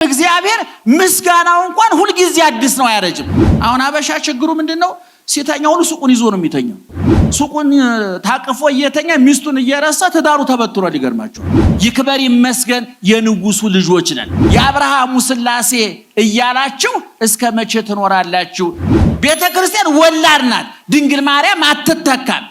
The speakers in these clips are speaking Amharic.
እግዚአብሔር ምስጋናው እንኳን ሁሉ ጊዜ አዲስ ነው ያረጅም። አሁን አበሻ ችግሩ ምንድነው? ሲተኛው ሱቁን ይዞ ነው የሚተኛው። ሱቁን ታቅፎ እየተኛ ሚስቱን እየረሳ ትዳሩ ተበትሯል። ይገርማችሁ። ይክበር ይመስገን የንጉሱ ልጆች ነን። የአብርሃሙ ስላሴ እያላችሁ እስከ መቼ ትኖራላችሁ? ቤተክርስቲያን ወላድ ናት። ድንግል ማርያም አትተካም።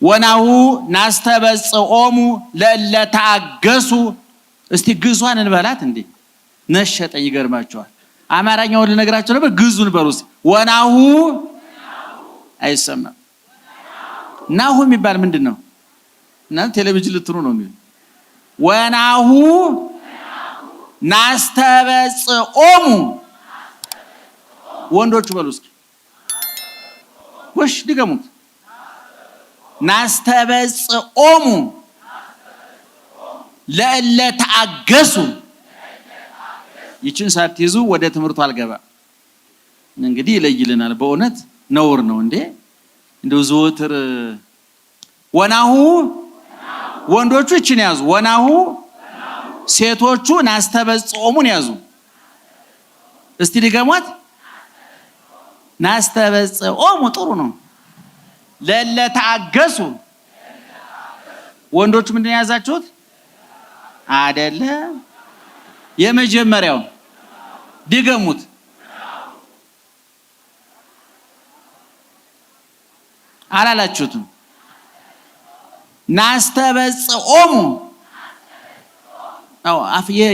ወናሁ ናስተበጽኦሙ ለለታገሱ። እስቲ ግዟን እንበላት እንዴ ነሸጠኝ። ይገርማችኋል። አማርኛውን ልነግራችሁ ነበር። ግዙን በሩስ ወናሁ አይሰማም። ናሁ የሚባል ምንድነው? እና ቴሌቪዥን ልትሩ ነው የሚል ወናሁ ናስተበጽኦሙ ወንዶቹ በሉ እስኪ ወሽ ድገሙት። ናስተበጽኦሙ ለለታገሱ። ይችን ሳትይዙ ወደ ትምህርቱ አልገባ። እንግዲህ ይለይልናል። በእውነት ነውር ነው እንዴ እንደው ዘወትር ወናሁ ወንዶቹ ይችን ያዙ። ወናሁ ሴቶቹ ናስተበጽኦሙን ያዙ። እስቲ ድገሟት። ናስተበጽኦሙ ጥሩ ነው። ለለታገሱ ወንዶቹ ምንድን ያዛችሁት? አይደለም የመጀመሪያው ድገሙት። አላላችሁትም? ናስተበጽኦሙ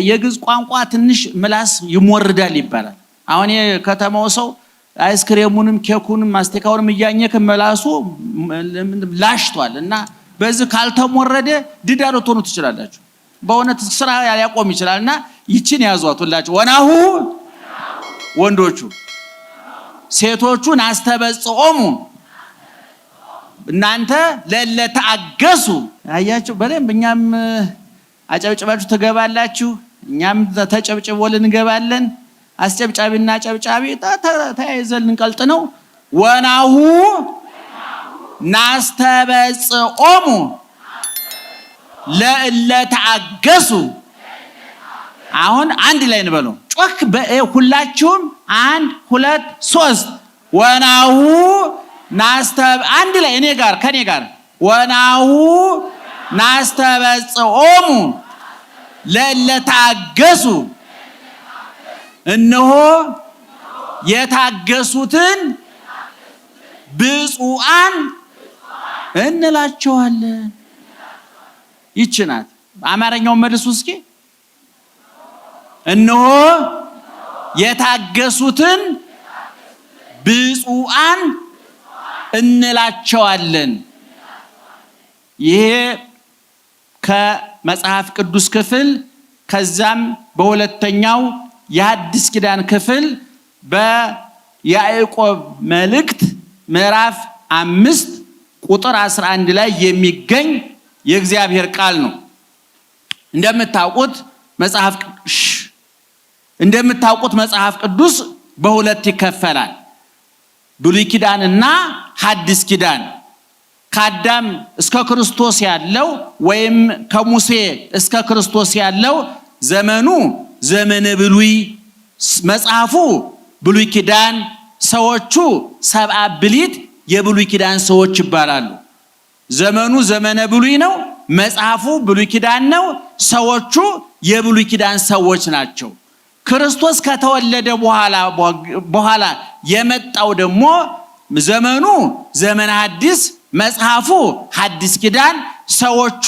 የግዕዝ ቋንቋ ትንሽ ምላስ ይሞርዳል ይባላል። አሁን የከተማው ሰው አይስክሬሙንም ኬኩንም ማስቲካውንም እያኘከ መላሱ ላሽቷል እና በዚህ ካልተሞረደ ድዳ ልትሆኑ ትችላላችሁ። በእውነት ስራ ያቆም ይችላልና ይችን ያዟት ሁላችሁ። ወናሁ ወንዶቹ ሴቶቹ ናስተበጽኦሙ እናንተ ለለታገሱ። አያችሁ በደንብ እኛም አጨብጭባችሁ ትገባላችሁ፣ እኛም ተጨብጭቦልን እንገባለን። አስጨብጫቢና ጨብጫቢ ተያይዘን እንቀልጥ ነው። ወናሁ ናስተበጽኦሙ ለለታገሱ። አሁን አንድ ላይ እንበለው ጮክ ሁላችሁም 1 2 3 ወናሁ አንድ ላይ እኔ ጋር ከኔ ጋር ወናሁ ናስተበጽኦሙ ለለታገሱ። እነሆ የታገሱትን ብፁዓን እንላቸዋለን። ይችናት አማርኛውን መልሱ እስኪ። እነሆ የታገሱትን ብፁዓን እንላቸዋለን። ይሄ ከመጽሐፍ ቅዱስ ክፍል ከዛም በሁለተኛው የሐዲስ ኪዳን ክፍል በያዕቆብ መልእክት ምዕራፍ 5 ቁጥር 11 ላይ የሚገኝ የእግዚአብሔር ቃል ነው። እንደምታውቁት መጽሐፍ ቅዱስ በሁለት ይከፈላል። ብሉይ ኪዳንና ሐዲስ ኪዳን። ከአዳም እስከ ክርስቶስ ያለው ወይም ከሙሴ እስከ ክርስቶስ ያለው ዘመኑ ዘመነ ብሉይ፣ መጽሐፉ ብሉይ ኪዳን፣ ሰዎቹ ሰብአ ብሊት የብሉይ ኪዳን ሰዎች ይባላሉ። ዘመኑ ዘመነ ብሉይ ነው፣ መጽሐፉ ብሉይ ኪዳን ነው፣ ሰዎቹ የብሉይ ኪዳን ሰዎች ናቸው። ክርስቶስ ከተወለደ በኋላ የመጣው ደግሞ ዘመኑ ዘመነ ሐዲስ፣ መጽሐፉ ሐዲስ ኪዳን፣ ሰዎቹ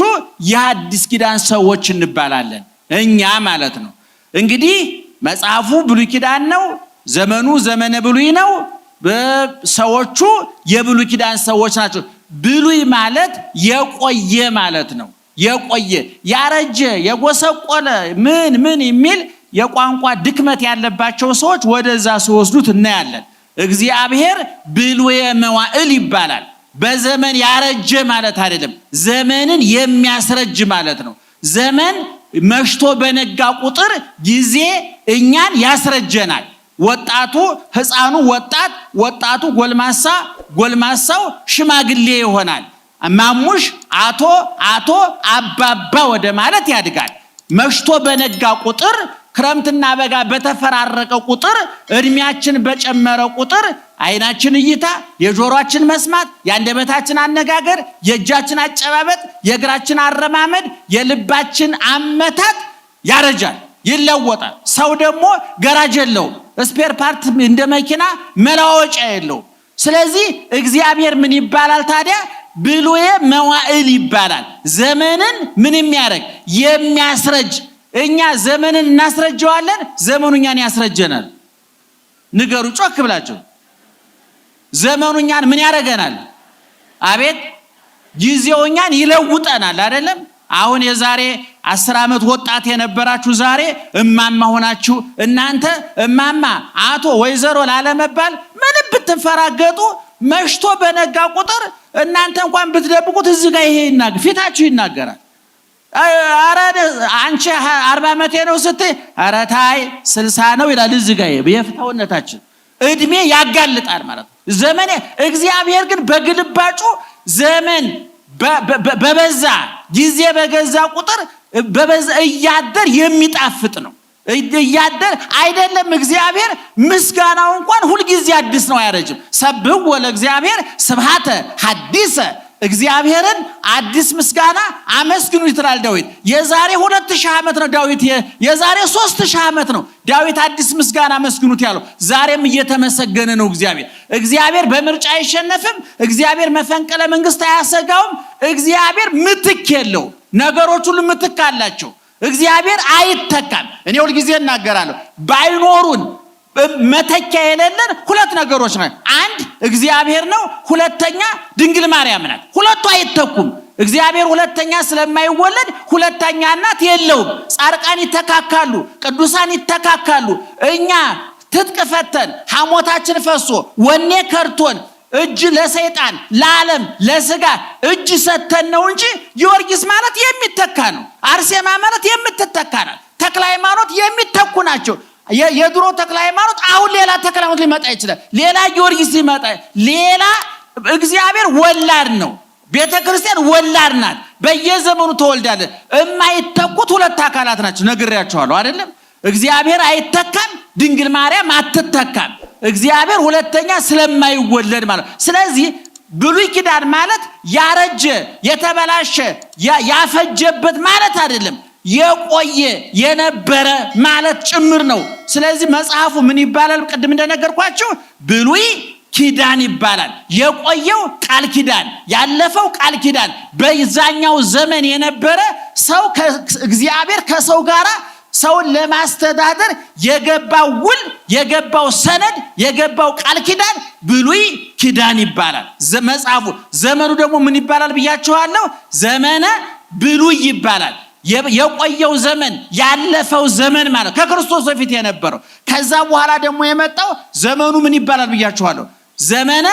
የሐዲስ ኪዳን ሰዎች እንባላለን እኛ ማለት ነው። እንግዲህ መጽሐፉ ብሉይ ኪዳን ነው፣ ዘመኑ ዘመነ ብሉይ ነው፣ ሰዎቹ የብሉይ ኪዳን ሰዎች ናቸው። ብሉይ ማለት የቆየ ማለት ነው። የቆየ ያረጀ የጎሰቆለ ምን የሚል የቋንቋ ድክመት ያለባቸው ሰዎች ወደዛ ሲወስዱት እናያለን። እግዚአብሔር ብሉየ መዋዕል ይባላል። በዘመን ያረጀ ማለት አይደለም፣ ዘመንን የሚያስረጅ ማለት ነው። ዘመን መሽቶ በነጋ ቁጥር ጊዜ እኛን ያስረጀናል። ወጣቱ ህፃኑ ወጣት፣ ወጣቱ ጎልማሳ፣ ጎልማሳው ሽማግሌ ይሆናል። ማሙሽ አቶ አባባ ወደ ማለት ያድጋል። መሽቶ በነጋ ቁጥር ክረምትና በጋ በተፈራረቀ ቁጥር እድሜያችን በጨመረ ቁጥር አይናችን እይታ፣ የጆሮአችን መስማት፣ የአንደበታችን አነጋገር፣ የእጃችን አጨባበጥ፣ የእግራችን አረማመድ፣ የልባችን አመታት ያረጃል፣ ይለወጣል። ሰው ደግሞ ገራጅ የለውም፣ ስፔር ፓርት እንደ መኪና መለዋወጫ የለውም። ስለዚህ እግዚአብሔር ምን ይባላል ታዲያ? ብሉየ መዋዕል ይባላል። ዘመንን ምን የሚያደርግ የሚያስረጅ። እኛ ዘመንን እናስረጀዋለን፣ ዘመኑ እኛን ያስረጀናል። ንገሩ ጮክ ብላችሁ። ዘመኑ እኛን ምን ያደርገናል? አቤት ጊዜው እኛን ይለውጠናል አይደለም? አሁን የዛሬ 10 ዓመት ወጣት የነበራችሁ ዛሬ እማማ ሆናችሁ እናንተ እማማ አቶ ወይዘሮ ላለመባል ምንም ብትፈራገጡ መሽቶ በነጋ ቁጥር እናንተ እንኳን ብትደብቁት እዚህ ጋር ይሄ ፊታችሁ ይናገራል። አረ አንቺ 40 ዓመቴ ነው ስትይ አረ ታይ 60 ነው ይላል። እዚህ ጋር የፍታውነታችን እድሜ ያጋልጣል ማለት ነው። ዘመን እግዚአብሔር ግን በግልባጩ ዘመን በበዛ ጊዜ በገዛ ቁጥር በበዛ እያደር የሚጣፍጥ ነው። እያደር አይደለም እግዚአብሔር ምስጋናው እንኳን ሁሉ ጊዜ አዲስ ነው፣ አያረጅም። ሰብህ ወለእግዚአብሔር ስብሐተ ሐዲሰ እግዚአብሔርን አዲስ ምስጋና አመስግኑ ይላል ዳዊት። የዛሬ 2000 ዓመት ነው ዳዊት፣ የዛሬ 3000 ዓመት ነው ዳዊት አዲስ ምስጋና አመስግኑት ያለው። ዛሬም እየተመሰገነ ነው እግዚአብሔር። እግዚአብሔር በምርጫ አይሸነፍም። እግዚአብሔር መፈንቅለ መንግስት አያሰጋውም። እግዚአብሔር ምትክ የለው። ነገሮች ሁሉ ምትክ አላቸው። እግዚአብሔር አይተካም። እኔ ሁሉ ጊዜ እናገራለሁ ባይኖሩን መተኪያ የሌለን ሁለት ነገሮች ናቸው። አንድ እግዚአብሔር ነው፣ ሁለተኛ ድንግል ማርያም ናት። ሁለቱ አይተኩም። እግዚአብሔር ሁለተኛ ስለማይወለድ ሁለተኛ እናት የለውም። ጻድቃን ይተካካሉ፣ ቅዱሳን ይተካካሉ። እኛ ትጥቅ ፈተን ሐሞታችን ፈሶ ወኔ ከርቶን እጅ ለሰይጣን ለዓለም ለስጋ እጅ ሰተን ነው እንጂ ጊዮርጊስ ማለት የሚተካ ነው። አርሴማ ማለት የምትተካ ናት። ተክለ ሃይማኖት የሚተኩ ናቸው። የድሮ ተክለ ሃይማኖት አሁን ሌላ ተክለ ሃይማኖት ሊመጣ ይችላል። ሌላ ጊዮርጊስ ሊመጣ፣ ሌላ እግዚአብሔር ወላድ ነው። ቤተክርስቲያን ወላድ ናት። በየዘመኑ ተወልዳለች። የማይተኩት ሁለት አካላት ናቸው። ነግሬያቸዋለሁ አይደለም? እግዚአብሔር አይተካም፣ ድንግል ማርያም አትተካም። እግዚአብሔር ሁለተኛ ስለማይወለድ ማለት። ስለዚህ ብሉይ ኪዳን ማለት ያረጀ የተበላሸ ያፈጀበት ማለት አይደለም፣ የቆየ የነበረ ማለት ጭምር ነው። ስለዚህ መጽሐፉ ምን ይባላል? ቅድም እንደነገርኳችሁ ብሉይ ኪዳን ይባላል። የቆየው ቃል ኪዳን፣ ያለፈው ቃል ኪዳን፣ በዛኛው ዘመን የነበረ ሰው እግዚአብሔር ከሰው ጋራ ሰውን ለማስተዳደር የገባው ውል፣ የገባው ሰነድ፣ የገባው ቃል ኪዳን ብሉይ ኪዳን ይባላል መጽሐፉ። ዘመኑ ደግሞ ምን ይባላል ብያችኋለሁ? ዘመነ ብሉይ ይባላል። የቆየው ዘመን ያለፈው ዘመን ማለት ከክርስቶስ በፊት የነበረው። ከዛ በኋላ ደግሞ የመጣው ዘመኑ ምን ይባላል ብያችኋለሁ? ዘመነ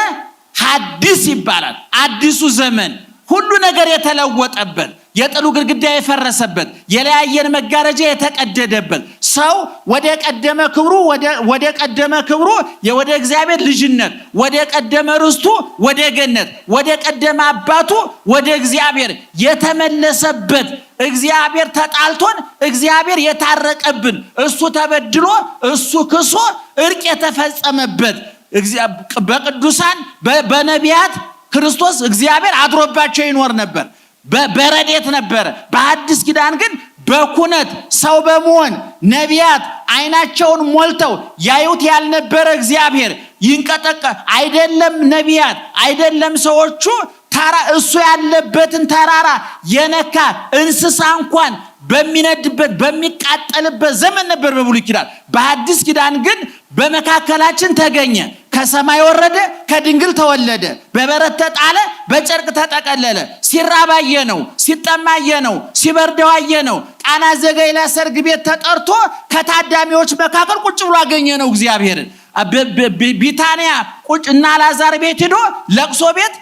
ሐዲስ ይባላል። አዲሱ ዘመን ሁሉ ነገር የተለወጠበት፣ የጥሉ ግድግዳ የፈረሰበት፣ የለያየን መጋረጃ የተቀደደበት፣ ሰው ወደ ቀደመ ክብሩ ወደ እግዚአብሔር ልጅነት፣ ወደ ቀደመ ርስቱ ወደ ገነት፣ ወደ ቀደመ አባቱ ወደ እግዚአብሔር የተመለሰበት፣ እግዚአብሔር ተጣልቶን እግዚአብሔር የታረቀብን፣ እሱ ተበድሎ እሱ ክሶ እርቅ የተፈጸመበት፣ በቅዱሳን በነቢያት ክርስቶስ እግዚአብሔር አድሮባቸው ይኖር ነበር። በረድኤት ነበረ። በአዲስ ኪዳን ግን በኩነት ሰው በመሆን ነቢያት አይናቸውን ሞልተው ያዩት ያልነበረ እግዚአብሔር ይንቀጠቀ አይደለም ነቢያት አይደለም ሰዎቹ እሱ ያለበትን ተራራ የነካ እንስሳ እንኳን በሚነድበት በሚቃጠልበት ዘመን ነበር በብሉይ ኪዳን። በአዲስ ኪዳን ግን በመካከላችን ተገኘ። ከሰማይ ወረደ፣ ከድንግል ተወለደ፣ በበረት ተጣለ፣ በጨርቅ ተጠቀለለ። ሲራባየ ነው፣ ሲጠማየ ነው፣ ሲበርደው አየ ነው። ቃና ዘገሊላ ሰርግ ቤት ተጠርቶ ከታዳሚዎች መካከል ቁጭ ብሎ አገኘ ነው እግዚአብሔርን። ቢታንያ ቁጭ እና አልዓዛር ቤት ሄዶ ለቅሶ ቤት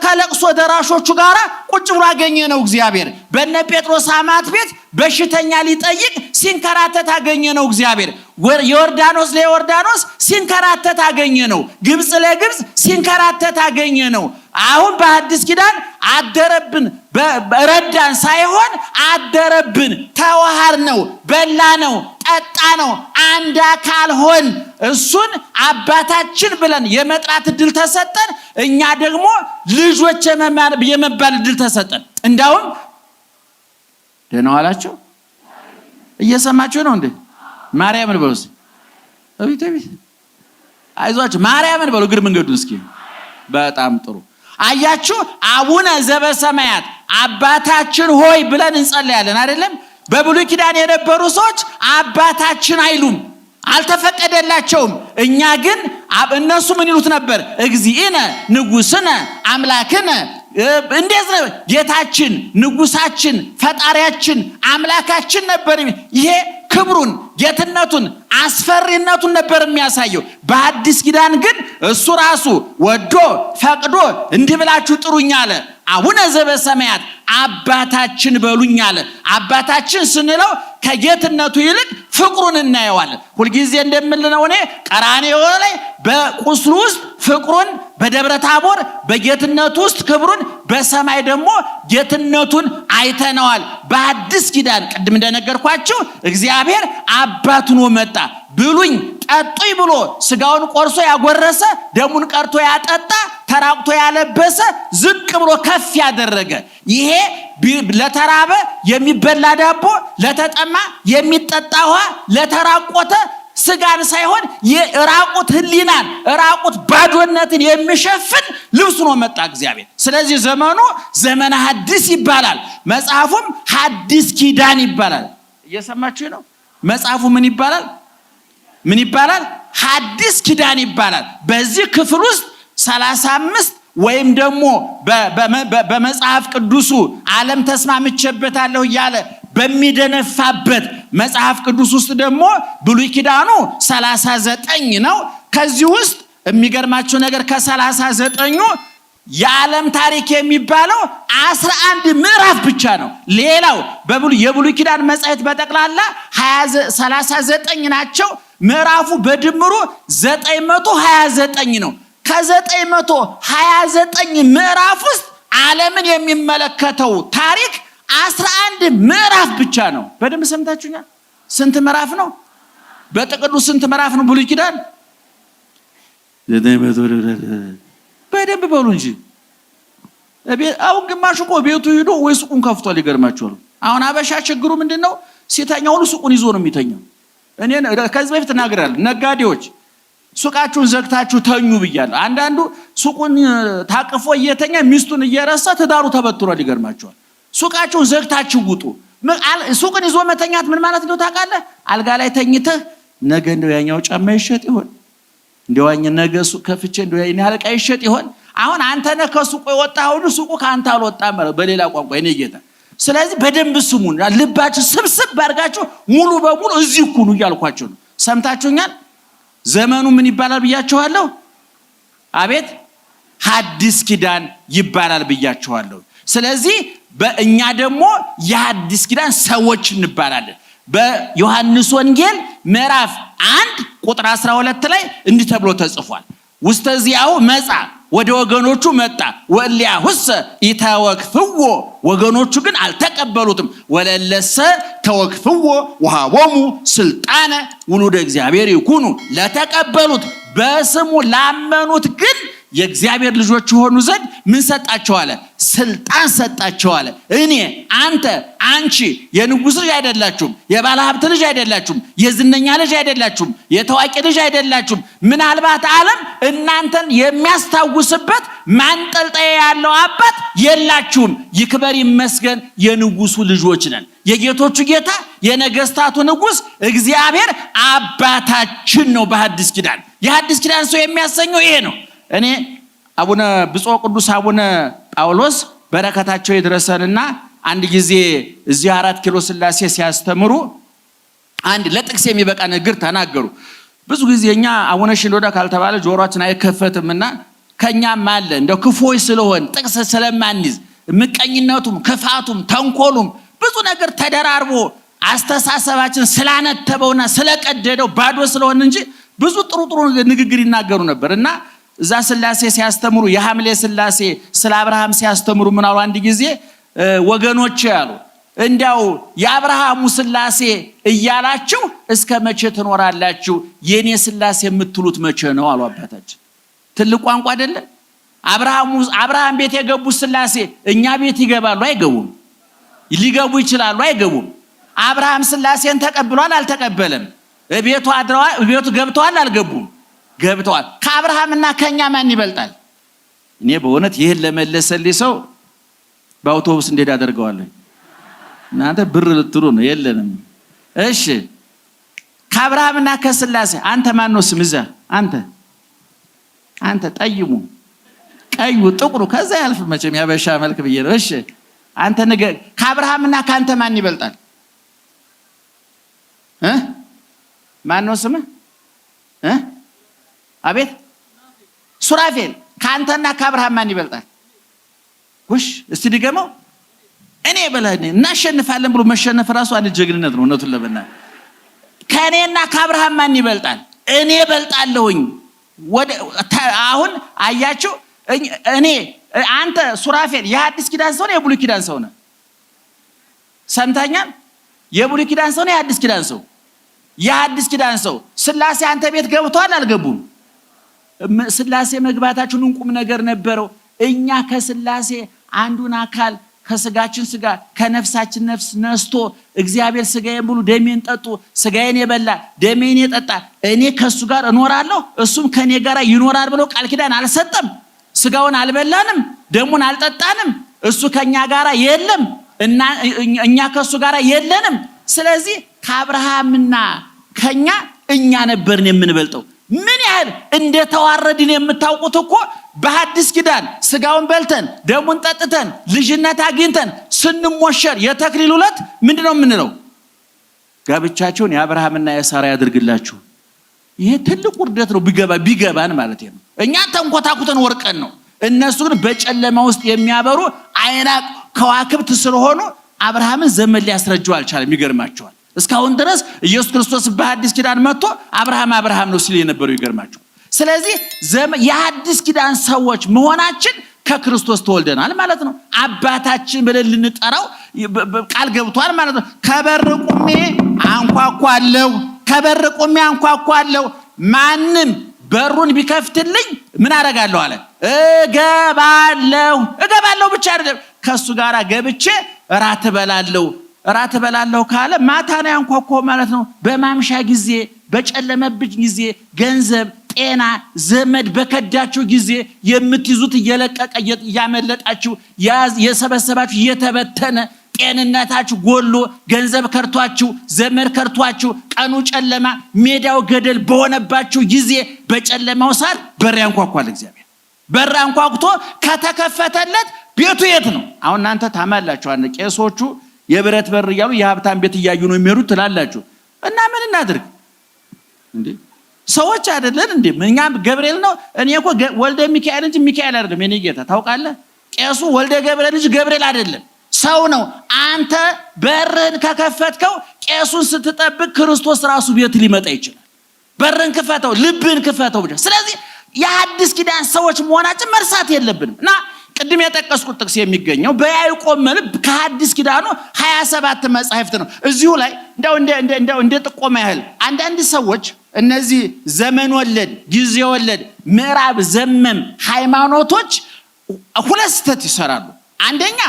ከለቅሶ ደራሾቹ ጋር ቁጭ ብሎ አገኘ ነው እግዚአብሔር። በነ ጴጥሮስ አማት ቤት በሽተኛ ሊጠይቅ ሲንከራተት አገኘ ነው እግዚአብሔር። ዮርዳኖስ ለዮርዳኖስ ሲንከራተት አገኘ ነው። ግብጽ ለግብጽ ሲንከራተት አገኘ ነው። አሁን በአዲስ ኪዳን አደረብን ረዳን ሳይሆን አደረብን፣ ተዋሃር ነው፣ በላ ነው፣ ጠጣ ነው፣ አንድ አካል ሆን። እሱን አባታችን ብለን የመጥራት እድል ተሰጠን። እኛ ደግሞ ልጆች የመባል እድል ተሰጠን። እንዳውም ደህና ዋላችሁ እየሰማችሁ ነው እንዴ? ማርያምን በሉ እስኪ፣ አቤት አቤት፣ አይዟችሁ ማርያምን በሉ እግር መንገዱን እስኪ። በጣም ጥሩ። አያችሁ አቡነ ዘበሰማያት አባታችን ሆይ ብለን እንጸልያለን አይደለም? በብሉይ ኪዳን የነበሩ ሰዎች አባታችን አይሉም፣ አልተፈቀደላቸውም። እኛ ግን እነሱ ምን ይሉት ነበር? እግዚእነ ንጉሥነ አምላክነ። እንዴት ነው? ጌታችን፣ ንጉሳችን፣ ፈጣሪያችን፣ አምላካችን ነበር። ይሄ ክብሩን፣ ጌትነቱን፣ አስፈሪነቱን ነበር የሚያሳየው። በአዲስ ኪዳን ግን እሱ ራሱ ወዶ ፈቅዶ እንዲህ ብላችሁ ጥሩኝ አለ። አቡነ ዘበሰማያት አባታችን በሉኝ አለ። አባታችን ስንለው ከጌትነቱ ይልቅ ፍቅሩን እናየዋለን። ሁልጊዜ እንደምንለው እኔ ቀራንዮ ላይ በቁስሉ ውስጥ ፍቅሩን፣ በደብረ ታቦር በጌትነቱ ውስጥ ክብሩን፣ በሰማይ ደግሞ ጌትነቱን አይተነዋል። በአዲስ ኪዳን ቅድም እንደነገርኳችሁ እግዚአብሔር አባት ሆኖ መጣ። ብሉኝ ጠጡኝ ብሎ ስጋውን ቆርሶ ያጎረሰ፣ ደሙን ቀርቶ ያጠጣ፣ ተራቅቶ ያለበሰ፣ ዝቅ ብሎ ከፍ ያደረገ። ይሄ ለተራበ የሚበላ ዳቦ፣ ለተጠማ የሚጠጣ ውሃ፣ ለተራቆተ ስጋን ሳይሆን የራቁት ህሊናን፣ ራቁት ባዶነትን የሚሸፍን ልብስ ነው መጣ እግዚአብሔር። ስለዚህ ዘመኑ ዘመነ ሐዲስ ይባላል። መጽሐፉም ሐዲስ ኪዳን ይባላል። እየሰማችሁ ነው? መጽሐፉ ምን ይባላል? ምን ይባላል? ሐዲስ ኪዳን ይባላል። በዚህ ክፍል ውስጥ 35 ወይም ደግሞ በመጽሐፍ ቅዱሱ ዓለም ተስማምቼበታለሁ እያለ በሚደነፋበት መጽሐፍ ቅዱስ ውስጥ ደግሞ ብሉይ ኪዳኑ 39 ነው። ከዚህ ውስጥ የሚገርማችሁ ነገር ከ39ኙ የዓለም ታሪክ የሚባለው 11 ምዕራፍ ብቻ ነው። ሌላው የብሉይ ኪዳን መጻሕፍት በጠቅላላ 39 ናቸው። ምዕራፉ በድምሩ 929 ነው። ከ929 ምዕራፍ ውስጥ ዓለምን የሚመለከተው ታሪክ 11 ምዕራፍ ብቻ ነው። በደንብ ሰምታችሁኛል? ስንት ምዕራፍ ነው? በጥቅሉ ስንት ምዕራፍ ነው ብሉይ ኪዳን? 900። በደንብ በሉ እንጂ። አሁን ግማሹ እኮ ቤቱ ሄዶ ወይ ሱቁን ከፍቷል። ይገርማችኋል። አሁን አበሻ ችግሩ ምንድነው? ሲተኛ ሁሉ ሱቁን ይዞ ነው የሚተኛው። እኔ ከዚህ በፊት ተናግሬያለሁ። ነጋዴዎች ሱቃችሁን ዘግታችሁ ተኙ ብያለሁ። አንዳንዱ ሱቁን ታቅፎ እየተኛ ሚስቱን እየረሳ ትዳሩ ተበትሯል። ይገርማችኋል። ሱቃችሁን ዘግታችሁ ውጡ። ሱቅን ይዞ መተኛት ምን ማለት ነው ታውቃለህ? አልጋ ላይ ተኝተህ ነገ እንደው ያኛው ጫማ ይሸጥ ይሆን? እንደው ነገ ሱቅ ከፍቼ እንደው ያኔ አለቃ ይሸጥ ይሆን? አሁን አንተ ነህ ከሱቁ የወጣኸው፣ ሱቁ ካንተ አልወጣም ማለት በሌላ ቋንቋ እኔ ጌታ። ስለዚህ በደንብ ስሙን፣ ልባችሁ ስብስብ አድርጋችሁ ሙሉ በሙሉ እዚህ ኩኑ እያልኳችሁ ነው። ሰምታችሁኛል? ዘመኑ ምን ይባላል ብያችኋለሁ? አቤት ሐዲስ ኪዳን ይባላል ብያችኋለሁ። ስለዚህ በእኛ ደግሞ የሐዲስ ኪዳን ሰዎች እንባላለን። በዮሐንስ ወንጌል ምዕራፍ 1 ቁጥር 12 ላይ እንዲህ ተብሎ ተጽፏል። ውስተዚያው መጻ ወደ ወገኖቹ መጣ፣ ወእሊያሁሰ ኢተወክፍዎ ወገኖቹ ግን አልተቀበሉትም። ወለለሰ ተወክፍዎ ወሃቦሙ ስልጣነ ውሉደ እግዚአብሔር ይኩኑ፣ ለተቀበሉት በስሙ ላመኑት ግን የእግዚአብሔር ልጆች ሆኑ ዘንድ ምን ሰጣቸው አለ? ስልጣን ሰጣቸው አለ። እኔ፣ አንተ፣ አንቺ የንጉስ ልጅ አይደላችሁም፣ የባለ ሀብት ልጅ አይደላችሁም፣ የዝነኛ ልጅ አይደላችሁም፣ የታዋቂ ልጅ አይደላችሁም። ምናልባት ዓለም እናንተን የሚያስታውስበት ማንጠልጠያ ያለው አባት የላችሁም። ይክበር ይመስገን የንጉሱ ልጆች ነን። የጌቶቹ ጌታ የነገስታቱ ንጉስ እግዚአብሔር አባታችን ነው። በሐዲስ ኪዳን የሐዲስ ኪዳን ሰው የሚያሰኘው ይሄ ነው። እኔ አቡነ ብፁዕ ቅዱስ አቡነ ጳውሎስ በረከታቸው ይድረሰንና አንድ ጊዜ እዚህ 4 ኪሎ ስላሴ ሲያስተምሩ አንድ ለጥቅስ የሚበቃ ንግግር ተናገሩ። ብዙ ጊዜ እኛ አቡነ ሽንዶዳ ካልተባለ ጆሮአችን አይከፈትምና ከኛም አለ እንደው ክፎይ ስለሆን ጥቅስ ስለማንይዝ ምቀኝነቱም ክፋቱም ተንኮሉም ብዙ ነገር ተደራርቦ አስተሳሰባችን ስላነተበውና ስለቀደደው ባዶ ስለሆነ እንጂ ብዙ ጥሩ ንግግር ይናገሩ ነበርና እዛ ስላሴ ሲያስተምሩ የሐምሌ ስላሴ ስለ አብርሃም ሲያስተምሩ ምን አሉ አንድ ጊዜ ወገኖች ያሉ እንዲያው የአብርሃሙ ስላሴ እያላችሁ እስከ መቼ ትኖራላችሁ የኔ ስላሴ የምትሉት መቼ ነው አሉ አባታችን ትልቅ ቋንቋ አይደለ አብርሃም ቤት የገቡ ስላሴ እኛ ቤት ይገባሉ አይገቡም ሊገቡ ይችላሉ አይገቡም አብርሃም ስላሴን ተቀብሏል አልተቀበለም ቤቱ ገብተዋል አልገቡም ገብተዋል ከአብርሃምና ከኛ ማን ይበልጣል እኔ በእውነት ይሄን ለመለሰልኝ ሰው በአውቶቡስ እንዴት አደርገዋለሁ እናንተ ብር ልትሉ ነው የለንም እሺ ከአብርሃምና ከስላሴ አንተ ማን ነው ስም እዛ አንተ ጠይሙ ቀዩ ጥቁሩ ከዛ ያልፍ መቼም ያበሻ መልክ ብዬ ነው እሺ አንተ ነገ ከአብርሃምና ካንተ ማን ይበልጣል ማን ነው ስም አቤት ሱራፌል ካንተና ከአብርሃም ማን ይበልጣል ወሽ እስቲ ድገመው እኔ በላኔ እናሸንፋለን ብሎ መሸነፍ ራሱ አንድ ጀግንነት ነው እነቱን ለበና ከኔና ከአብርሃም ማን ይበልጣል እኔ እበልጣለሁኝ አሁን አያችሁ እኔ አንተ ሱራፌል የሐዲስ ኪዳን ሰው ነው የብሉይ ኪዳን ሰው ነው ሰምታኛል የብሉይ ኪዳን ሰው ነው የሐዲስ ኪዳን ሰው የሐዲስ ኪዳን ሰው ስላሴ አንተ ቤት ገብቷል አልገቡም ስላሴ መግባታችሁን እንቁም ነገር ነበረው እኛ ከስላሴ አንዱን አካል ከስጋችን ስጋ ከነፍሳችን ነፍስ ነስቶ እግዚአብሔር ስጋዬን ብሉ ደሜን ጠጡ ስጋዬን የበላ ደሜን የጠጣ እኔ ከሱ ጋር እኖራለሁ እሱም ከኔ ጋር ይኖራል ብሎ ቃል ኪዳን አልሰጠም ስጋውን አልበላንም ደሙን አልጠጣንም እሱ ከኛ ጋር የለም እና እኛ ከሱ ጋር የለንም ስለዚህ ከአብርሃምና ከኛ እኛ ነበርን የምንበልጠው ምን ያህል እንደተዋረድን የምታውቁት እኮ በሐዲስ ኪዳን ስጋውን በልተን ደሙን ጠጥተን ልጅነት አግኝተን ስንሞሸር የተክሊል ዕለት ምንድነው የምንለው ጋብቻቸውን የአብርሃምና የሳራ ያድርግላችሁ ይሄ ትልቅ ውርደት ነው ቢገባን ማለት ነው እኛ ተንኮታኩተን ወርቀን ነው እነሱ ግን በጨለማ ውስጥ የሚያበሩ አይናቅ ከዋክብት ስለሆኑ አብርሃምን ዘመን ሊያስረጀው አልቻለም ይገርማቸዋል እስካሁን ድረስ ኢየሱስ ክርስቶስ በሐዲስ ኪዳን መጥቶ አብርሃም ነው ሲል የነበረው ይገርማቸው ስለዚህ የሐዲስ ኪዳን ሰዎች መሆናችን ከክርስቶስ ተወልደናል ማለት ነው አባታችን ብለን ልንጠራው ቃል ገብቷል ማለት ነው ከበር ቁሜ አንኳኳለሁ ማንም በሩን ቢከፍትልኝ ምን አደርጋለሁ አለ እገባለሁ ብቻ አይደለም ከሱ ጋር ገብቼ እራት በላለሁ ካለ ማታ ነው ያንኳኳው ማለት ነው በማምሻ ጊዜ በጨለመብኝ ጊዜ ገንዘብ ጤና ዘመድ በከዳችሁ ጊዜ የምትይዙት እየለቀቀ ያመለጣችሁ የሰበሰባችሁ እየተበተነ ጤንነታችሁ ጎሎ ገንዘብ ከርቷችሁ ዘመድ ከርቷችሁ ቀኑ ጨለማ ሜዳው ገደል በሆነባችሁ ጊዜ በጨለማው ሰዓት በር ያንኳኳል እግዚአብሔር በር አንኳኩቶ ከተከፈተለት ቤቱ የት ነው አሁን እናንተ ታማላችሁ አንተ ቄሶቹ የብረት በር ይያሉ የሀብታም ቤት ይያዩ ነው የሚሄዱት ትላላችሁ እና ምን እናድርግ እንዴ ሰዎች አይደለን እንዴ እኛም ገብርኤል ነው እኔ እኮ ወልደ ሚካኤል እንጂ ሚካኤል አይደለም የኔ ጌታ ታውቃለህ ቄሱ ወልደ ገብርኤል እንጂ ገብርኤል አይደለም ሰው ነው አንተ በርን ከከፈትከው ቄሱን ስትጠብቅ ክርስቶስ ራሱ ቤት ሊመጣ ይችላል በርን ክፈተው ልብን ክፈተው ብቻ ስለዚህ የሐዲስ ኪዳን ሰዎች መሆናችን መርሳት የለብንም እና ቅድም የጠቀስኩት ጥቅስ የሚገኘው በያዕቆብ መልእክት ከሐዲስ ኪዳኑ 27 መጻሕፍት ነው እዚሁ ላይ እንደ ጥቆማ ያህል አንዳንድ ሰዎች እነዚህ ዘመን ወለድ ጊዜ ወለድ ምዕራብ ዘመም ሃይማኖቶች ሁለት ስህተት ይሰራሉ አንደኛ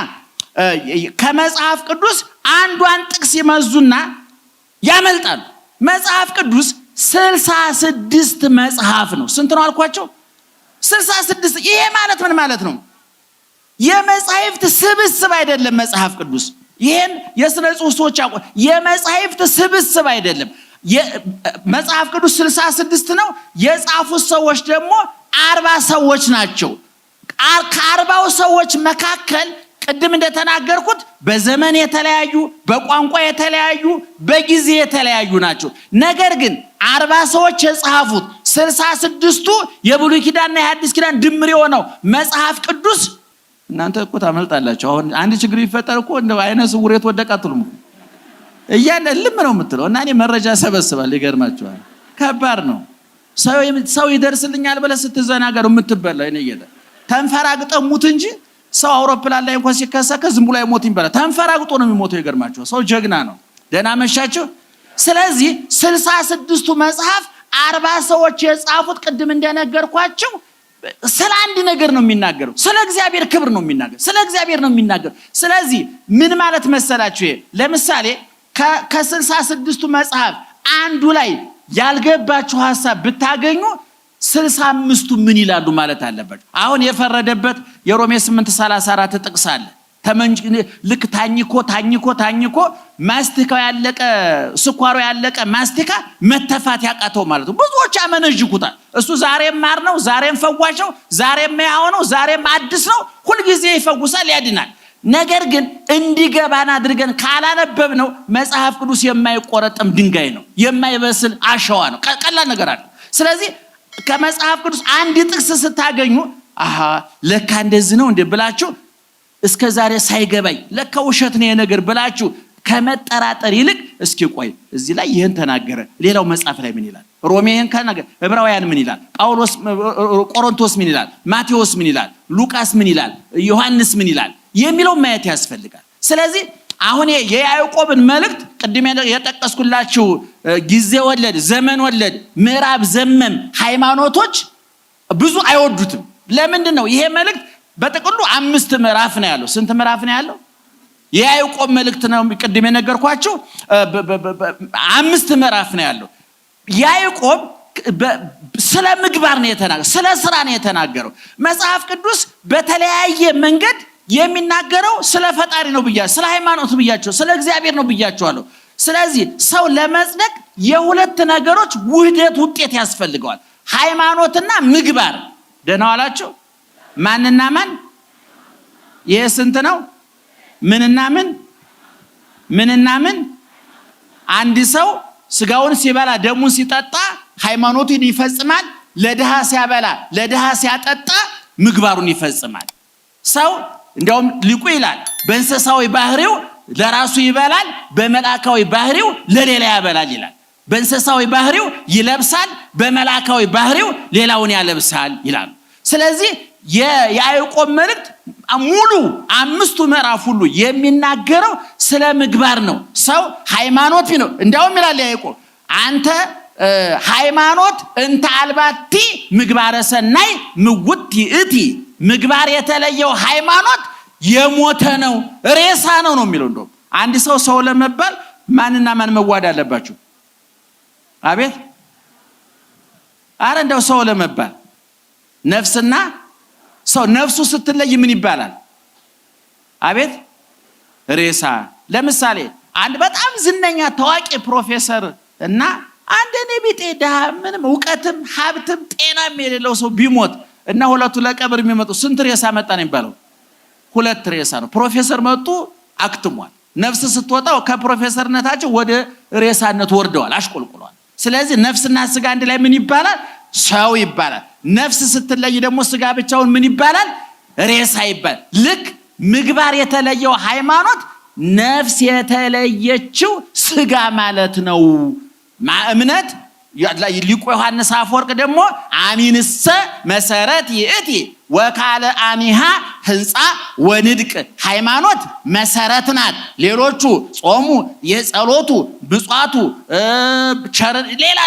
ከመጽሐፍ ቅዱስ አንዷን ጥቅስ ይመዙና ያመልጣሉ መጽሐፍ ቅዱስ 66 መጽሐፍ ነው ስንት ነው አልኳቸው 66 ይሄ ማለት ምን ማለት ነው የመጻሕፍት ስብስብ አይደለም መጽሐፍ ቅዱስ ይሄን የሥነ ጽሑፍ ሰዎች ያውቁ የመጻሕፍት ስብስብ አይደለም መጽሐፍ ቅዱስ 66 ነው የጻፉት ሰዎች ደግሞ 40 ሰዎች ናቸው ከ40 ሰዎች መካከል ቅድም እንደተናገርኩት በዘመን የተለያዩ በቋንቋ የተለያዩ በጊዜ የተለያዩ ናቸው ነገር ግን 40 ሰዎች የጻፉት 66ቱ የብሉይ ኪዳንና የሐዲስ ኪዳን ድምር የሆነው መጽሐፍ ቅዱስ እናንተ እኮ ታመልጣላችሁ አሁን አንድ ችግር ይፈጠር እኮ እንደ አይነ ስውር የተወደቃቱም እያለ ልም ነው የምትለው እና እኔ መረጃ ሰበስባለሁ ይገርማችኋል ከባድ ነው ሰው ይደርስልኛል ብለህ ስትዘናገር የምትበላ እኔ ይየለ ተንፈራግጠው ሙት እንጂ ሰው አውሮፕላን ላይ እንኳን ሲከሰከስ ዝም ብሎ አይሞትም ይባላል። ተንፈራግጦ ነው የሚሞተው። ይገርማችሁ ሰው ጀግና ነው። ደህና መሻችሁ። ስለዚህ 66ቱ መጽሐፍ 40 ሰዎች የጻፉት ቅድም እንደነገርኳችሁ ስለ አንድ ነገር ነው የሚናገረው። ስለ እግዚአብሔር ክብር ነው የሚናገረው። ስለ እግዚአብሔር ነው የሚናገረው። ስለዚህ ምን ማለት መሰላችሁ? ለምሳሌ ከ66ቱ መጽሐፍ አንዱ ላይ ያልገባችሁ ሐሳብ ብታገኙ 65ቱ ምን ይላሉ ማለት አለባችሁ። አሁን የፈረደበት የሮሜ 8:34 ጥቅስ አለ። ልክ ታኝኮ ማስቲካው ያለቀ ስኳሩ ያለቀ ማስቲካ መተፋት ያቃተው ማለት ነው። ብዙዎች አመነጅኩታል። እሱ ዛሬም ማር ነው፣ ዛሬም ፈዋሽ ነው፣ ዛሬም ያው ነው፣ ዛሬም አዲስ ነው፣ ሁሉ ጊዜ ይፈውሳል፣ ያድናል። ነገር ግን እንዲገባን አድርገን ካላነበብ ነው መጽሐፍ ቅዱስ የማይቆረጥም ድንጋይ ነው፣ የማይበስል አሸዋ ነው። ቀላል ነገር አይደል። ስለዚህ ከመጽሐፍ ቅዱስ አንድ ጥቅስ ስታገኙ አሃ ለካ እንደዚህ ነው እንደ ብላችሁ እስከ ዛሬ ሳይገባኝ ለካ ውሸት ነው የነገር ብላችሁ ከመጠራጠር ይልቅ እስኪ ቆይ እዚህ ላይ ይሄን ተናገረ፣ ሌላው መጽሐፍ ላይ ምን ይላል? ሮሜ ይሄን ከናገር፣ ዕብራውያን ምን ይላል? ጳውሎስ ቆሮንቶስ ምን ይላል? ማቴዎስ ምን ይላል? ሉቃስ ምን ይላል? ዮሐንስ ምን ይላል? የሚለው ማየት ያስፈልጋል። ስለዚህ አሁን የያዕቆብን መልእክት ቅድም የጠቀስኩላችሁ ጊዜ ወለድ፣ ዘመን ወለድ፣ ምዕራብ ዘመም ሃይማኖቶች ብዙ አይወዱትም። ለምንድን ነው? ይሄ መልእክት በጥቅሉ 5 ምዕራፍ ነው ያለው። ስንት ምዕራፍ ነው ያለው? የያዕቆብ መልእክት ነው ቅድም የነገርኳችሁ 5 ምዕራፍ ነው ያለው። ያዕቆብ ስለ ምግባር ነው የተናገረው፣ ስለ ስራ ነው የተናገረው። መጽሐፍ ቅዱስ በተለያየ መንገድ የሚናገረው ስለ ፈጣሪ ነው ብያለሁ፣ ስለ ሃይማኖት ብያለሁ፣ ስለ እግዚአብሔር ነው ብያለሁ። ስለዚህ ሰው ለመጽደቅ የሁለት ነገሮች ውህደት ውጤት ያስፈልገዋል፣ ሃይማኖትና ምግባር። ደህና ዋላችሁ። ማንና ማን? ይሄ ስንት ነው? ምንና ምን? ምንና ምን? አንድ ሰው ስጋውን ሲበላ ደሙን ሲጠጣ ሃይማኖቱን ይፈጽማል። ለድሃ ሲያበላ ለድሃ ሲያጠጣ ምግባሩን ይፈጽማል። ሰው እንደውም ሊቁ ይላል በእንስሳዊ ባህሪው ለራሱ ይበላል፣ በመላእካዊ ባህሪው ለሌላ ያበላል ይላል። በእንስሳዊ ባህሪው ይለብሳል፣ በመላእካዊ ባህሪው ሌላውን ያለብሳል ይላል። ስለዚህ የያዕቆብ መልእክት ሙሉ 5ቱ ምዕራፍ ሁሉ የሚናገረው ስለ ምግባር ነው። ሰው ሃይማኖት ነው። እንደውም ይላል ያዕቆብ አንተ ሃይማኖት እንተ አልባቲ ምግባረ ሰናይ ምውት ይእቲ፣ ምግባር የተለየው ሃይማኖት የሞተ ነው፣ ሬሳ ነው ነው የሚለው። እንደውም አንድ ሰው ለመባል ማንና ማን መዋድ አለባችሁ? አቤት አረ እንደው ሰው ለመባል ነፍስና ሰው። ነፍሱ ስትለይ ምን ይባላል? አቤት ሬሳ። ለምሳሌ አንድ በጣም ዝነኛ ታዋቂ ፕሮፌሰር እና አንድ ነቢጤ ድሃ ምንም ዕውቀትም ሀብትም ጤናም የሌለው ሰው ቢሞት እና ሁለቱ ለቀብር የሚመጡ ስንት ሬሳ መጣ ነው የሚባለው? 2 ሬሳ ነው። ፕሮፌሰር መጡ አክትሟል። ነፍስ ስትወጣው ከፕሮፌሰርነታቸው ወደ ሬሳነት ወርደዋል፣ አሽቆልቁለዋል። ስለዚህ ነፍስና ስጋ አንድ ላይ ምን ይባላል? ሰው ይባላል። ነፍስ ስትለይ ደግሞ ስጋ ብቻውን ምን ይባላል? ሬሳ ይባላል። ልክ ምግባር የተለየው ሃይማኖት ነፍስ የተለየችው ስጋ ማለት ነው። እምነት ሊቁ ዮሐንስ አፈወርቅ ደግሞ አሚንሰ መሰረት ይእቲ ወካለ አሚሃ ህንፃ ወንድቅ፣ ሃይማኖት መሰረት ናት። ሌሎቹ ጾሙ፣ የጸሎቱ፣ ብጿቱ፣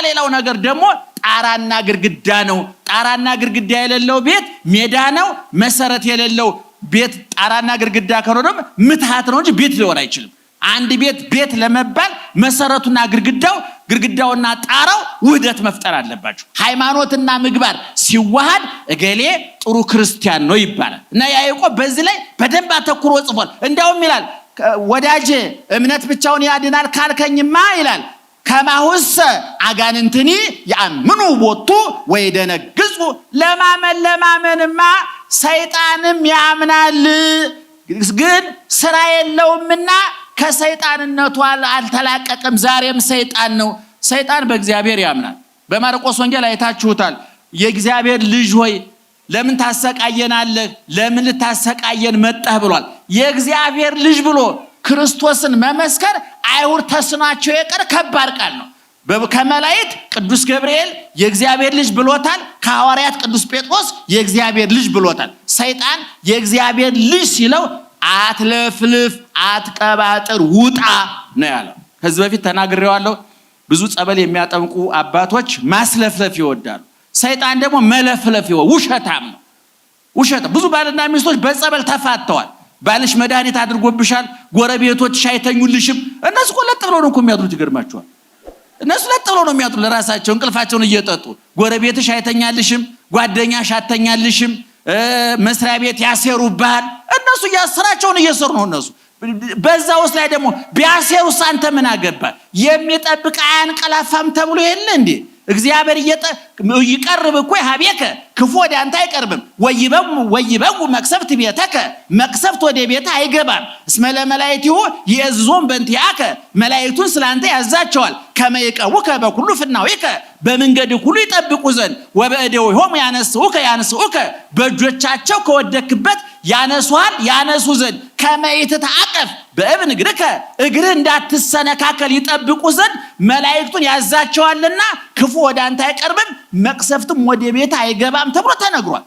ሌላው ነገር ደግሞ ጣራና ግድግዳ ነው። ጣራና ግድግዳ የሌለው ቤት ሜዳ ነው። መሰረት የሌለው ቤት ጣራና ግድግዳ ከሆነ ደግሞ ምትሃት ነው እንጂ ቤት ሊሆን አይችልም። አንድ ቤት ለመባል መሰረቱና ግድግዳውና ጣራው ውህደት መፍጠር አለባቸው። ሃይማኖትና ምግባር ሲዋሃድ እገሌ ጥሩ ክርስቲያን ነው ይባላል። እና ያዕቆብ በዚህ ላይ በደንብ አተኩሮ ጽፏል። እንደውም ይላል ወዳጄ እምነት ብቻውን ያድናል ካልከኝማ ይላል ከማሁሰ አጋንንትኒ ያምኑ ቦቱ ወይደነግጹ፣ ለማመንማ ሰይጣንም ያምናል፣ ግን ስራ የለውምና ከሰይጣንነቱ አልተላቀቀም። ዛሬም ሰይጣን ነው። ሰይጣን በእግዚአብሔር ያምናል። በማርቆስ ወንጌል አይታችሁታል። የእግዚአብሔር ልጅ ሆይ ለምን ታሰቃየናለህ? ለምን ልታሰቃየን መጣህ ብሏል። የእግዚአብሔር ልጅ ብሎ ክርስቶስን መመስከር አይሁድ ተስኗቸው የቀር ከባድ ቃል ነው። ከመላእክት ቅዱስ ገብርኤል የእግዚአብሔር ልጅ ብሎታል። ከሐዋርያት ቅዱስ ጴጥሮስ የእግዚአብሔር ልጅ ብሎታል። ሰይጣን የእግዚአብሔር ልጅ ሲለው አትለፍልፍ፣ አትቀባጥር፣ ውጣ ነው ያለው። ከዚህ በፊት ተናግሬዋለሁ። ብዙ ጸበል የሚያጠምቁ አባቶች ማስለፍለፍ ይወዳሉ። ሰይጣን ደግሞ መለፍለፍ ውሸታም ነው። ብዙ ባልና ሚስቶች በጸበል ተፋተዋል። ባልሽ መድኃኒት አድርጎብሻል፣ ጎረቤቶችሽ አይተኙልሽም። እነሱ ለጥ ብለው ነው የሚያድሩት። ይገርማቸዋል። እነሱ ለጥ ብለው ነው የሚያድሩት ለራሳቸው እንቅልፋቸውን እየጠጡ። ጎረቤትሽ አይተኛልሽም፣ ጓደኛሽ አተኛልሽም፣ መስሪያ ቤት ያሰሩብሃል። እነሱ ያስራቸውን እየሰሩ ነው እነሱ። በዛ ውስጥ ላይ ደግሞ ቢያሰሩስ አንተ ምን አገባ? የሚጠብቅ አያንቀላፋም ተብሎ የለ እንዴ? እግዚአብሔር ይቀርብ እኮ ሀቤከ ክፉ ወደ አንተ አይቀርብም። ወይበው መቅሰፍት ቤተከ መቅሰፍት ወደ ቤተ አይገባም። እስመ ለመላእክቲሁ ይእዝዞም በእንቲአከ መላእክቱን ስላንተ ያዛቸዋል። ከመ ይቀቡከ በኩሉ ፍናዊከ በመንገድ ሁሉ ይጠብቁ ዘንድ ወበእዴሆሙ ያነስኡከ በእጆቻቸው ከወደክበት ያነሱ ዘንድ ከመ ይትተአቀፍ በእብን እግርህ እንዳትሰነካከል ይጠብቁ ዘንድ መላእክቱን ያዛቸዋልና ክፉ ወደ አንተ አይቀርብም፣ መቅሰፍትም ወደ ቤት አይገባም ተብሎ ተነግሯል።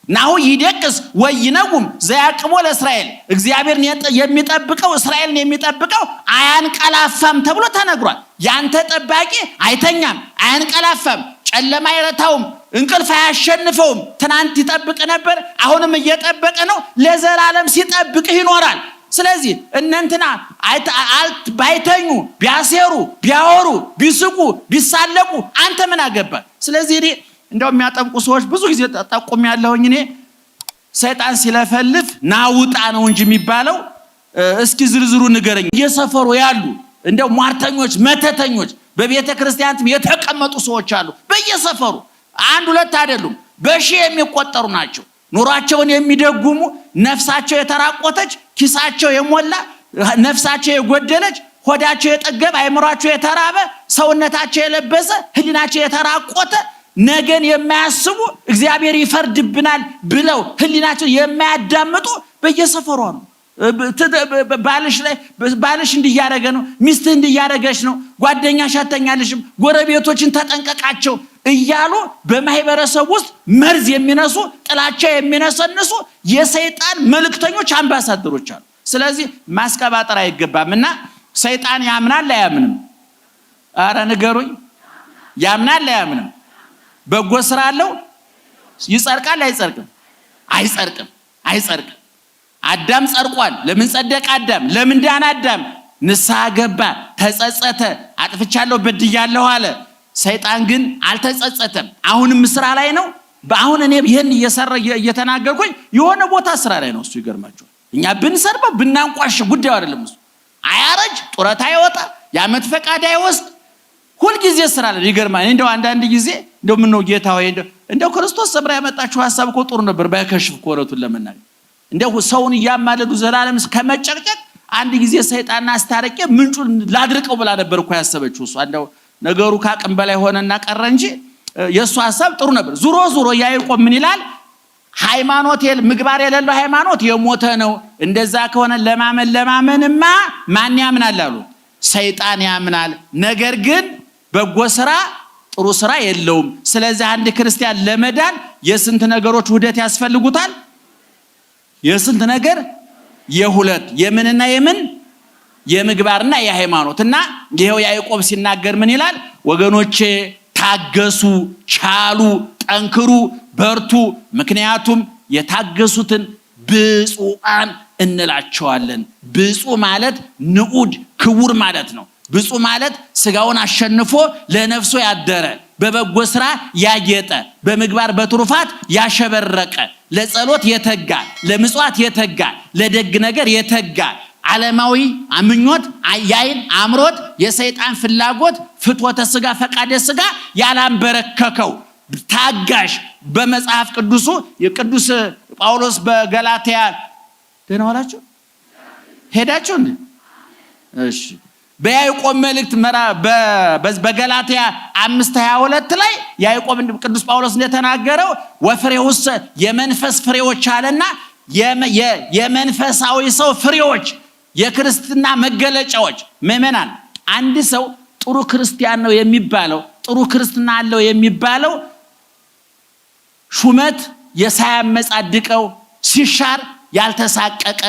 ናሁ ይደቅስ ወይነጉም ዘያቅሞ ለእስራኤል እግዚአብሔርን የሚጠብቀው እስራኤልን የሚጠብቀው አያንቀላፋም ተብሎ ተነግሯል። ያንተ ጠባቂ አይተኛም፣ አያንቀላፋም፣ ጨለማ አይረታውም፣ እንቅልፍ አያሸንፈውም። ትናንት ይጠብቅ ነበር፣ አሁንም እየጠበቀ ነው፣ ለዘላለም ሲጠብቅህ ይኖራል። ስለዚህ እነንትና ባይተኙ ቢያሴሩ ቢያወሩ ቢስቁ ቢሳለቁ አንተ ምን አገባ? ስለዚህ እኔ እንደው የሚያጠምቁ ሰዎች ብዙ ጊዜ ተጠቁም ያለሁኝ እኔ ሰይጣን ሲለፈልፍ ናውጣ ነው እንጂ የሚባለው እስኪ ዝርዝሩ ንገረኝ። እየሰፈሩ ያሉ እንደው ሟርተኞች መተተኞች በቤተ ክርስቲያንትም የተቀመጡ ሰዎች አሉ። በየሰፈሩ አንድ ሁለት አይደሉም፣ በሺህ የሚቆጠሩ ናቸው። ኑሯቸውን የሚደጉሙ ነፍሳቸው የተራቆተች ኪሳቸው የሞላ ነፍሳቸው የጎደለች ሆዳቸው የጠገበ አይምሯቸው የተራበ ሰውነታቸው የለበሰ ህሊናቸው የተራቆተ ነገን የማያስቡ እግዚአብሔር ይፈርድብናል ብለው ህሊናቸው የማያዳምጡ በየሰፈሩ ነው። ባልሽ እንዲያረገ ነው፣ ሚስት እንዲያረገች ነው፣ ጓደኛሽ አተኛልሽም፣ ጎረቤቶችን ተጠንቀቃቸው እያሉ በማህበረሰብ ውስጥ መርዝ የሚነሱ ጥላቻ የሚነሰንሱ የሰይጣን መልእክተኞች አምባሳደሮች አሉ። ስለዚህ ማስቀባጠር አይገባምና ሰይጣን ያምናል አያምንም? አረ ንገሩኝ። ያምናል አያምንም? በጎ ስራ አለው? ይጸድቃል አይጸድቅም? አይጸድቅም። አዳም ጸድቋል። ለምን ጸደቀ አዳም? ለምን ዳነ አዳም? ንስሐ ገባ፣ ተጸጸተ፣ አጥፍቻለሁ በድያለሁ አለ። ሰይጣን ግን አልተጸጸተም። አሁንም ስራ ላይ ነው። በአሁን እኔ ይሄን እየተናገርኩኝ የሆነ ቦታ ስራ ላይ ነው። እሱ ይገርማችኋል። እኛ ብንሰርበው ብናንቋሽ ጉዳዩ አይደለም። እሱ አያረጅ፣ ጡረታ አይወጣ፣ የዓመት ፈቃድ አይወስድ፣ ሁል ጊዜ ስራ ላይ ይገርማል። እንደው አንዳንድ ጊዜ እንደው ምን ነው ጌታ ሆይ እንደው ክርስቶስ ሰብራ ያመጣችሁ ሐሳብ እኮ ጥሩ ነበር ባይከሽፍ ኮረቱን ለመናገር እንደው ሰውን እያማለዱ ዘላለም ከመጨቅጨቅ አንድ ጊዜ ሰይጣንና አስታረቄ ምንጩን ላድርቀው ብላ ነበር እኮ ያሰበችው እሷ። እንደው ነገሩ ካቅም በላይ ሆነና ቀረ እንጂ የእሱ ሐሳብ ጥሩ ነበር። ዙሮ ያዕቆብ ምን ይላል? ሃይማኖት ምግባር የሌለው ሃይማኖት የሞተ ነው። እንደዛ ከሆነ ለማመንማ ማን ያምናል አሉ? ሰይጣን ያምናል። ነገር ግን በጎ ስራ ጥሩ ስራ የለውም። ስለዚህ አንድ ክርስቲያን ለመዳን የስንት ነገሮች ውህደት ያስፈልጉታል? የስንት ነገር? የሁለት። የምንና የምን? የምግባርና የሃይማኖትና ይሄው ያዕቆብ ሲናገር ምን ይላል? ወገኖቼ ታገሱ፣ ቻሉ፣ ጠንክሩ፣ በርቱ፣ ምክንያቱም የታገሱትን ብፁዓን እንላቸዋለን። ብፁዕ ማለት ንዑድ ክቡር ማለት ነው። ብፁዕ ማለት ስጋውን አሸንፎ ለነፍሱ ያደረ፣ በበጎ ስራ ያጌጠ፣ በምግባር በትሩፋት ያሸበረቀ፣ ለጸሎት የተጋ፣ ለምጽዋት የተጋ፣ ለደግ ነገር የተጋ፣ ዓለማዊ ምኞት፣ የዓይን አምሮት፣ የሰይጣን ፍላጎት፣ ፍትወተ ስጋ፣ ፈቃደ ስጋ ያላንበረከከው ታጋሽ። በመጽሐፍ ቅዱሱ የቅዱስ ጳውሎስ በገላትያ ደህና ዋላችሁ ሄዳችሁ እንዴ? እሺ። በያዕቆብ መልእክት በገላትያ 5:22 ላይ ያዕቆብ ቅዱስ ጳውሎስ እንደተናገረው ወፍሬውስ የመንፈስ ፍሬዎች አለና የመንፈሳዊ ሰው ፍሬዎች፣ የክርስትና መገለጫዎች። ምእመናን አንድ ሰው ጥሩ ክርስቲያን ነው የሚባለው ጥሩ ክርስትና አለው የሚባለው ሹመት የሳያመጻድቀው ሲሻር ያልተሳቀቀ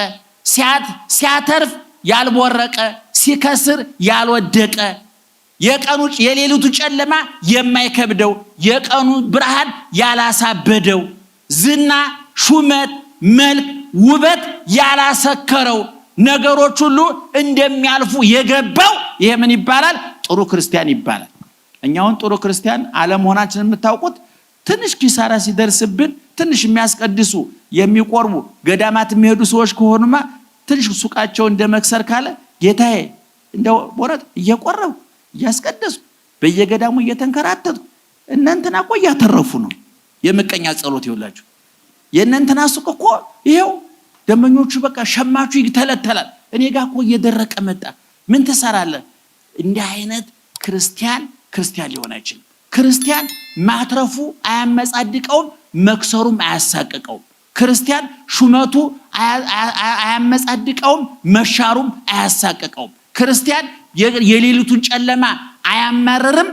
ሲያተርፍ ያልቦረቀ ሲከስር ያልወደቀ የቀኑ የሌሊቱ ጨለማ የማይከብደው የቀኑ ብርሃን ያላሳበደው ዝና ሹመት መልክ ውበት ያላሰከረው ነገሮች ሁሉ እንደሚያልፉ የገባው ይሄ ምን ይባላል? ጥሩ ክርስቲያን ይባላል። እኛውን ጥሩ ክርስቲያን አለመሆናችንን የምታውቁት ትንሽ ኪሳራ ሲደርስብን ትንሽ የሚያስቀድሱ የሚቆርቡ ገዳማት የሚሄዱ ሰዎች ከሆኑማ ትንሽ ሱቃቸው እንደመክሰር ካለ ጌታዬ እንደው ቦረት እየቆረቡ እያስቀደሱ በየገዳሙ እየተንከራተቱ እናንተና እኮ እያተረፉ ነው። የምቀኛ ጸሎት ይውላችሁ የእናንተና ሱቅ እኮ ይሄው ደመኞቹ በቃ ሸማቹ ይተለተላል። እኔ ጋር እኮ እየደረቀ መጣ። ምን ትሰራለህ? እንዲህ አይነት ክርስቲያን ሊሆን አይችልም። ክርስቲያን ማትረፉ አያመጻድቀውም፣ መክሰሩም አያሳቅቀውም። ክርስቲያን ሹመቱ አያመጻድቀውም፣ መሻሩም አያሳቅቀውም። ክርስቲያን የሌሊቱን ጨለማ አያማረርም፣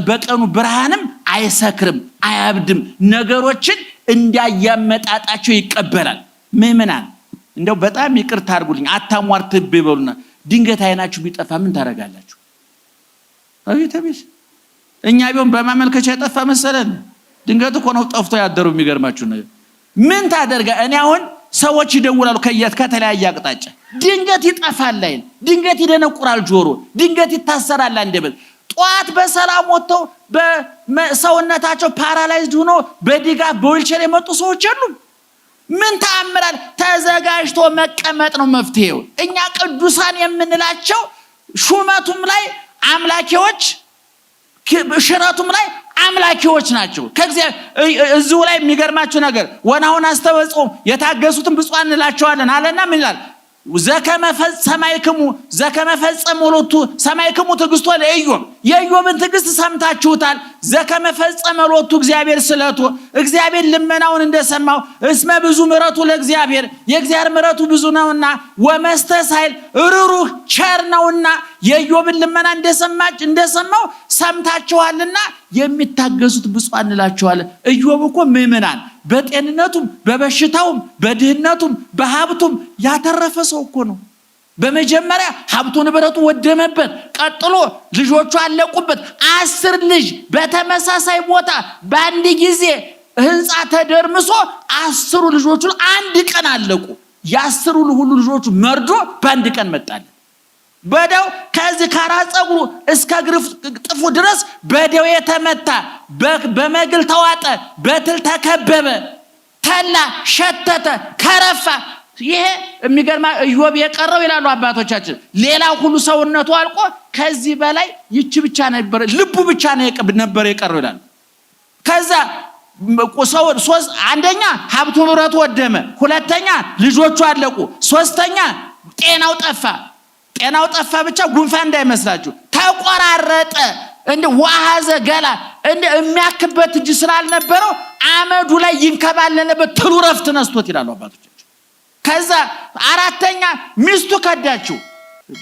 በቀኑ ብርሃንም አይሰክርም፣ አያብድም። ነገሮችን እንዳያመጣጣቸው ይቀበላል። ምእመናን እንደው በጣም ይቅርታ አድርጉልኝ አታሟርትብ ይበሉና ድንገት አይናችሁ ቢጠፋ ምን ታረጋላችሁ? አቤት እኛ ቢሆን በማመልከቻ ያጠፋ መሰለን ድንገት እኮ ነው ጠፍቶ ያደሩ። የሚገርማችሁ ነገር ምን ታደርጋ? እኔ አሁን ሰዎች ይደውላሉ ከተለያየ አቅጣጫ ድንገት ይጠፋል አይን ድንገት ይደነቁራል ጆሮ ድንገት ይታሰራል አንደበት። ጧት በሰላም ወጥተው በሰውነታቸው ፓራላይዝድ ሆኖ በዲጋፍ በዊልቸር የመጡ ሰዎች የሉም። ምን ተአምራል? ተዘጋጅቶ መቀመጥ ነው መፍትሄው። እኛ ቅዱሳን የምንላቸው ሹመቱም ላይ አምላኪዎች ሽረቱም ላይ አምላኪዎች ናቸው። ከእግዚአብሔር እዚሁ ላይ የሚገርማችሁ ነገር ወናውን አስተበጽኦም የታገሱትን ብፁዓን እንላቸዋለን አለና ምን ይላል? ዘከመ ፈጸመ ሎቱ ሰማይክሙ ትዕግስቶ ለኢዮብ የኢዮብን ትዕግስት ሰምታችሁታል። ዘከመ ፈጸመ ሎቱ እግዚአብሔር ስለቱ እግዚአብሔር ልመናውን እንደሰማው እስመ ብዙ ምሕረቱ ለእግዚአብሔር የእግዚአብሔር ምሕረቱ ብዙ ነውና ወመስተሳይል ርሩህ ቸር ነውና የኢዮብን ልመና እንደሰማው ሰምታችኋልና የሚታገሱት ብፁዓን እንላቸዋለን። ኢዮብ እኮ ምእመናን በጤንነቱም በበሽታውም በድህነቱም በሀብቱም ያተረፈ ሰው እኮ ነው። በመጀመሪያ ሀብቱ ንብረቱ ወደመበት፣ ቀጥሎ ልጆቹ አለቁበት። 10 ልጅ በተመሳሳይ ቦታ በአንድ ጊዜ ህንፃ ተደርምሶ 10 ልጆቹ አንድ ቀን አለቁ። የ10 ሁሉ ልጆቹ መርዶ በአንድ ቀን መጣለት። በደው ከዚህ ከራስ ፀጉሩ እስከ ግርፍ ጥፉ ድረስ በደው የተመታ በመግል ተዋጠ፣ በትል ተከበበ፣ ተላ፣ ሸተተ፣ ከረፋ። ይሄ የሚገርማ ኢዮብ የቀረው ይላሉ አባቶቻችን ሌላ ሁሉ ሰውነቱ አልቆ ከዚህ በላይ ይቺ ብቻ ነበር ልቡ ብቻ ነበር የቀረው ይላሉ። ከዛ አንደኛ ሀብቱ ንብረቱ ወደመ፣ ሁለተኛ ልጆቹ አለቁ፣ ሶስተኛ ጤናው ጠፋ ብቻ ጉንፋን እንዳይመስላችሁ ተቆራረጠ። እንደ ዋሃዘ ገላ እንደ የሚያክበት እጅ ስላልነበረው አመዱ ላይ ይንከባለለበት ትሉ ረፍት ነስቶት ይላሉ አባቶቻችን። ከዛ አራተኛ ሚስቱ ከዳችው።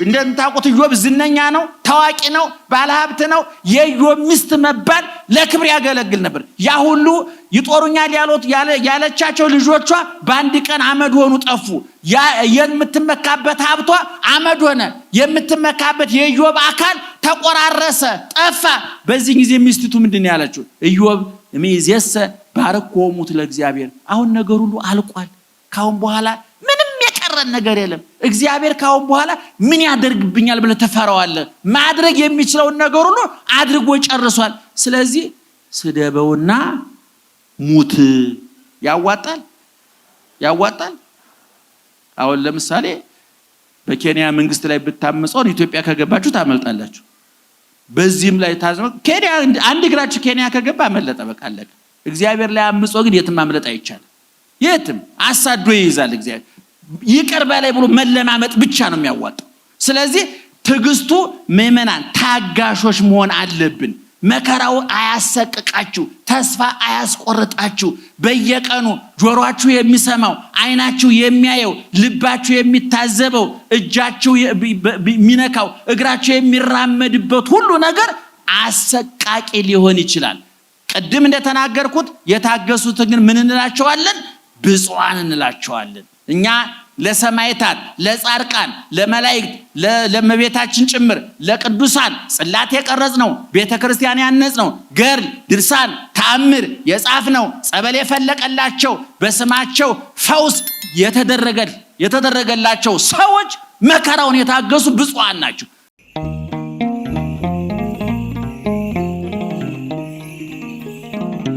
እንደምታውቁት ኢዮብ ዝነኛ ነው፣ ታዋቂ ነው፣ ባለሀብት ነው። የኢዮብ ሚስት መባል ለክብር ያገለግል ነበር። ያ ሁሉ ይጦሩኛል ያለቻቸው ልጆቿ በአንድ ቀን አመድ ሆኑ፣ ጠፉ። የምትመካበት ሀብቷ አመድ ሆነ። የምትመካበት የኢዮብ አካል ተቆራረሰ፣ ጠፋ። በዚህ ጊዜ ሚስቲቱ ምንድን ያለችው? ኢዮብ እምይእዜሰ ባርኮሙ ለእግዚአብሔር። አሁን ነገር ሁሉ አልቋል። ካሁን በኋላ ምንም የቀረን ነገር የለም። እግዚአብሔር ካሁን በኋላ ምን ያደርግብኛል ብለህ ተፈራዋለህ? ማድረግ የሚችለውን ነገር ሁሉ አድርጎ ጨርሷል። ስለዚህ ስደበውና ሙት። ያዋጣል። አሁን ለምሳሌ በኬንያ መንግስት ላይ ብታመጹ ኢትዮጵያ ከገባችሁ ታመልጣላችሁ። በዚህም ላይ ታዝመ ኬንያ አንድ እግራችሁ ኬንያ ከገባ አመለጠ፣ በቃ አለቀ። እግዚአብሔር ላይ አምጾ ግን የትም ማምለጥ አይቻልም። የትም አሳዶ ይይዛል እግዚአብሔር። ይቅር በላይ ብሎ መለማመጥ ብቻ ነው የሚያዋጣው። ስለዚህ ትዕግስቱ ምእመናን ታጋሾች መሆን አለብን። መከራው አያሰቅቃችሁ፣ ተስፋ አያስቆርጣችሁ። በየቀኑ ጆሮአችሁ የሚሰማው፣ አይናችሁ የሚያየው፣ ልባችሁ የሚታዘበው፣ እጃችሁ የሚነካው፣ እግራችሁ የሚራመድበት ሁሉ ነገር አሰቃቂ ሊሆን ይችላል። ቅድም እንደተናገርኩት የታገሱትን ግን ምን እንላቸዋለን? ብፁዓን እንላቸዋለን። እኛ ለሰማዕታት፣ ለጻድቃን፣ ለመላእክት፣ ለእመቤታችን ጭምር ለቅዱሳን ጽላት የቀረጽነው፣ ቤተክርስቲያን ያነጽነው፣ ገድል፣ ድርሳን፣ ተአምር የጻፍነው፣ ጸበል የፈለቀላቸው፣ በስማቸው ፈውስ የተደረገላቸው ሰዎች መከራውን የታገሱ ብፁዓን ናቸው።